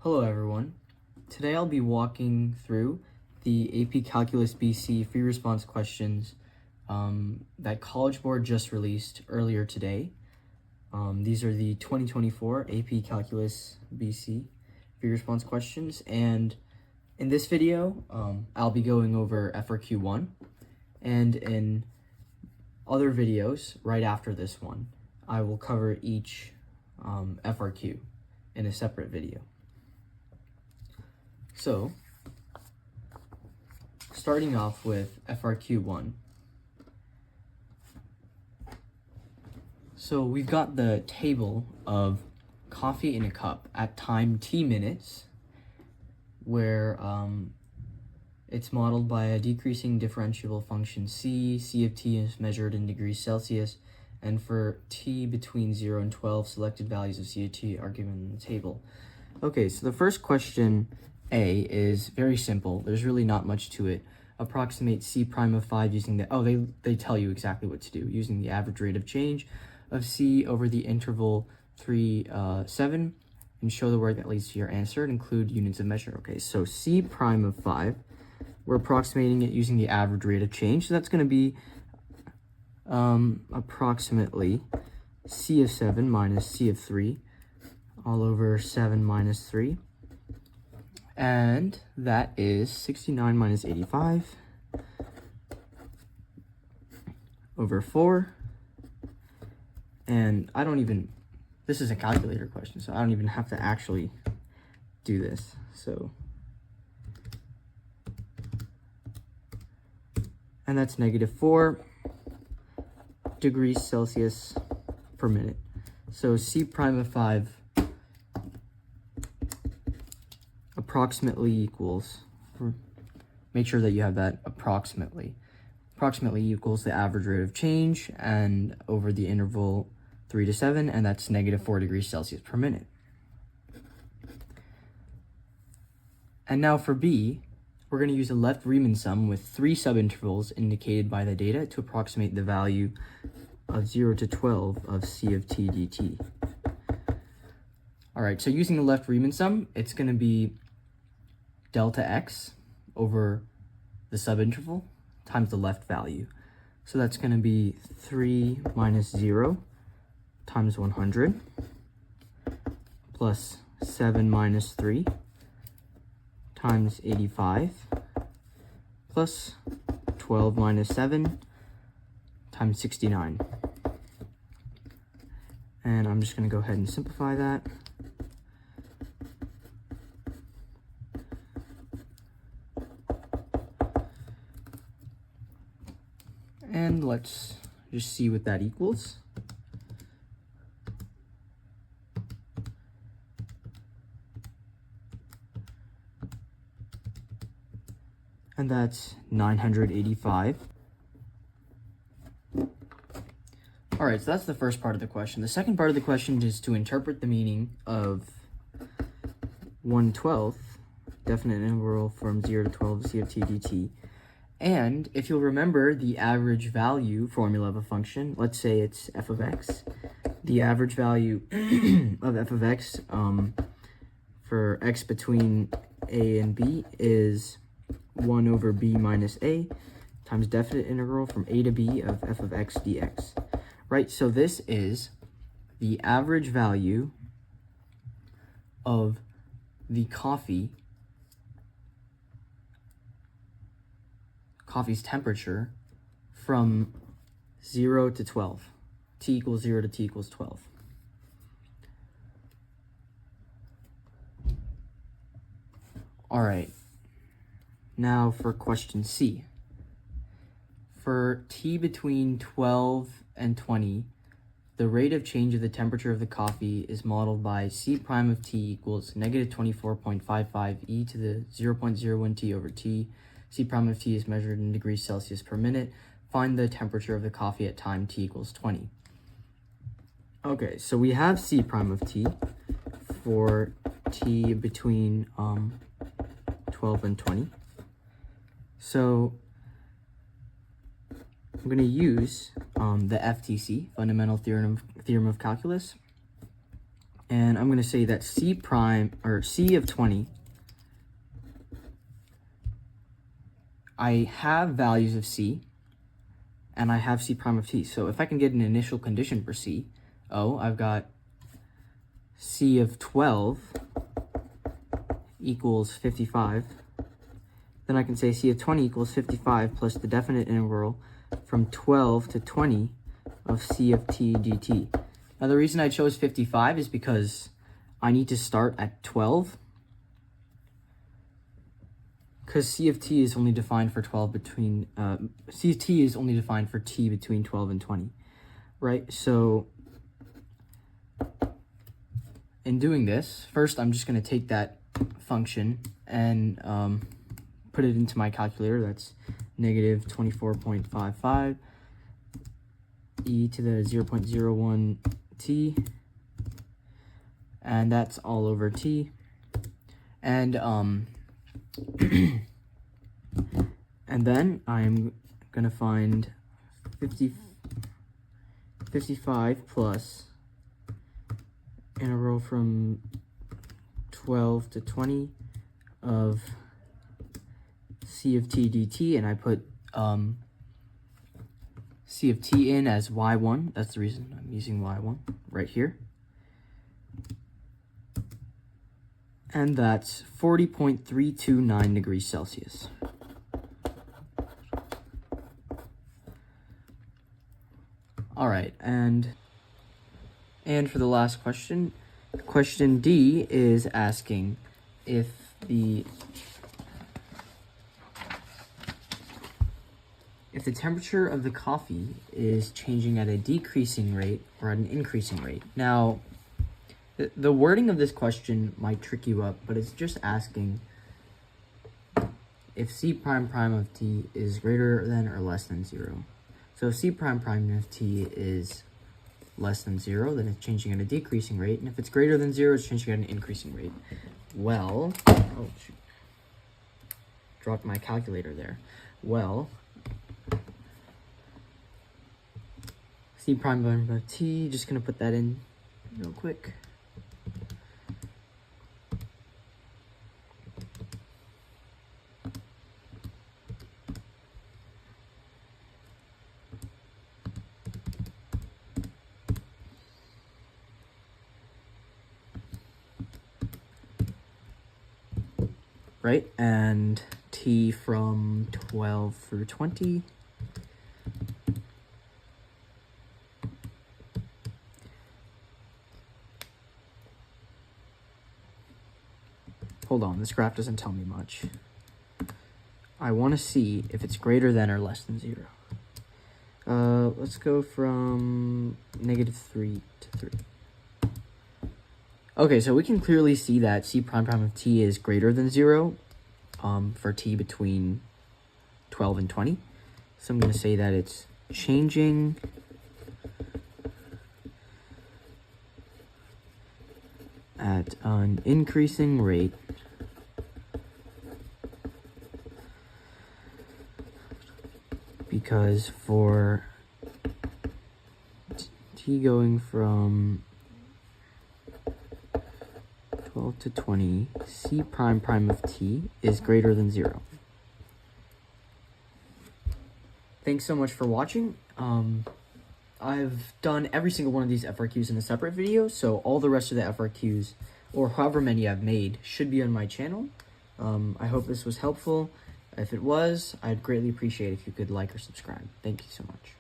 Hello everyone. Today I'll be walking through the AP Calculus BC free response questions that College Board just released earlier today. These are the 2024 AP Calculus BC free response questions, and in this video I'll be going over FRQ 1, and in other videos right after this one I will cover each FRQ in a separate video. So, starting off with FRQ 1. So we've got the table of coffee in a cup at time t minutes, where it's modeled by a decreasing differentiable function c. C of t is measured in degrees Celsius, and for t between 0 and 12, selected values of c of t are given in the table. Okay, so the first question A is very simple. There's really not much to it. Approximate c prime of 5 using the, they tell you exactly what to do, using the average rate of change of c over the interval 3, 7, and show the word that leads to your answer and include units of measure. Okay, so c prime of 5, we're approximating it using the average rate of change. So that's going to be approximately c of 7 minus c of 3 all over 7 minus 3. And that is 69 minus 85 over 4. And this is a calculator question, so I don't even have to actually do this. So, and that's negative 4 degrees Celsius per minute. So c prime of 5 approximately equals, make sure that you have that approximately equals the average rate of change and over the interval 3 to 7, and that's negative 4 degrees Celsius per minute. And now for B, we're going to use a left Riemann sum with 3 subintervals indicated by the data to approximate the value of 0 to 12 of c of t dt. All right, so using the left Riemann sum, it's going to be delta x over the subinterval times the left value. So that's going to be 3 minus 0 times 100 plus 7 minus 3 times 85 plus 12 minus 7 times 69. And I'm just going to go ahead and simplify that. And let's just see what that equals. And that's 985. All right, so that's the first part of the question. The second part of the question is to interpret the meaning of 1/12, definite integral from 0 to 12 c of t dt. And if you'll remember the average value formula of a function, let's say it's f of x. The average value of f of x for x between a and b is 1 over b minus a times definite integral from a to b of f of x dx. Right, so this is the average value of the coffee's temperature from 0 to 12. T equals 0 to t equals 12. All right. Now for question C. For t between 12 and 20, the rate of change of the temperature of the coffee is modeled by c prime of t equals negative 24.55 e to the 0.01 t over t. C prime of t is measured in degrees Celsius per minute. Find the temperature of the coffee at time t equals 20. Okay, so we have c prime of t for t between 12 and 20. So I'm going to use the FTC, Fundamental Theorem of Calculus, And I'm going to say that C prime, or C of 20, I have values of C, and I have C prime of T. So if I can get an initial condition for C, I've got C of 12 equals 55. Then I can say C of 20 equals 55 plus the definite integral from 12 to 20 of C of T dt. Now the reason I chose 55 is because I need to start at 12, because C of T is only defined for C of T is only defined for T between 12 and 20, right? So in doing this, first I'm just going to take that function and put it into my calculator. That's negative 24.55 e to the 0.01 t, and that's all over t. And and then I'm gonna find 55 plus integral from 12 to 20 of C of T dt, and I put C of T in as y1. That's the reason I'm using y1 right here. And that's 40.329 degrees Celsius. All right, and for the last question, question D is asking if the temperature of the coffee is changing at a decreasing rate or at an increasing rate. Now, the wording of this question might trick you up, but it's just asking if C prime prime of T is greater than or less than 0. So if C prime prime of T is less than 0, then it's changing at a decreasing rate. And if it's greater than 0, it's changing at an increasing rate. Well, oh, shoot. Dropped my calculator there. Well, C prime prime of T, just going to put that in real quick. Right, and T from 12 through 20. Hold on, this graph doesn't tell me much. I want to see if it's greater than or less than 0. Let's go from -3 to 3. Okay, so we can clearly see that C prime prime of T is greater than 0 for T between 12 and 20. So I'm going to say that it's changing at an increasing rate because for T going from 12 to 20, C prime prime of T is greater than 0. Thanks so much for watching. I've done every single one of these FRQs in a separate video, so all the rest of the FRQs, or however many I've made, should be on my channel. I hope this was helpful. If it was, I'd greatly appreciate if you could like or subscribe. Thank you so much.